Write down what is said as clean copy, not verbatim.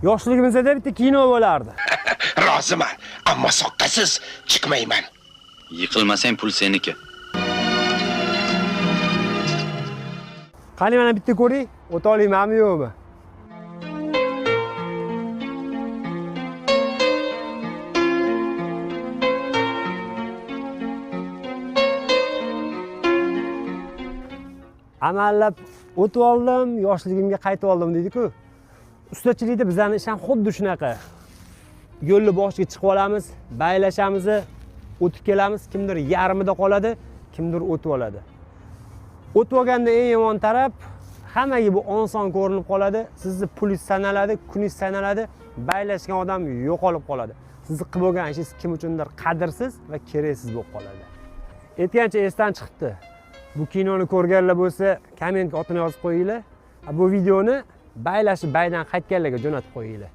Yoshligimizda bitta kino bo'lardi. Roziman, ammo soqqasiz chiqmayman. Yiqilmasang pul seniki. Qani mana bitta ko'ring, o'ta olmaymanmi yo'qmi? Amallab o'tib oldim, yoshligimga qaytib oldim deydi-ku. Ustachilikda bizlarning ish ham xuddi shunaqa. Yo'lni boshiga chiqib olamiz, baylashamiz, o'tib kelamiz, kimdir yarmida qoladi, kimdir o'tib oladi. O'tib olganda eng yomon taraf hammaga bu oson ko'rinib qoladi. Sizni pulingiz sanaladi, kuningiz sanaladi, baylashgan odam yo'qolib qoladi. Sizni qilib bo'lgan ishingiz kim uchundir qadrsiz va keraksiz bo'lib qoladi. Aytgancha esdan chiqibdi. Bu kinoni ko'rganlar bo'lsa, kommentga otini yozib qo'yinglar. Bu videoni baylashib baydan qaytganlarga jo'natib qo'yinglar.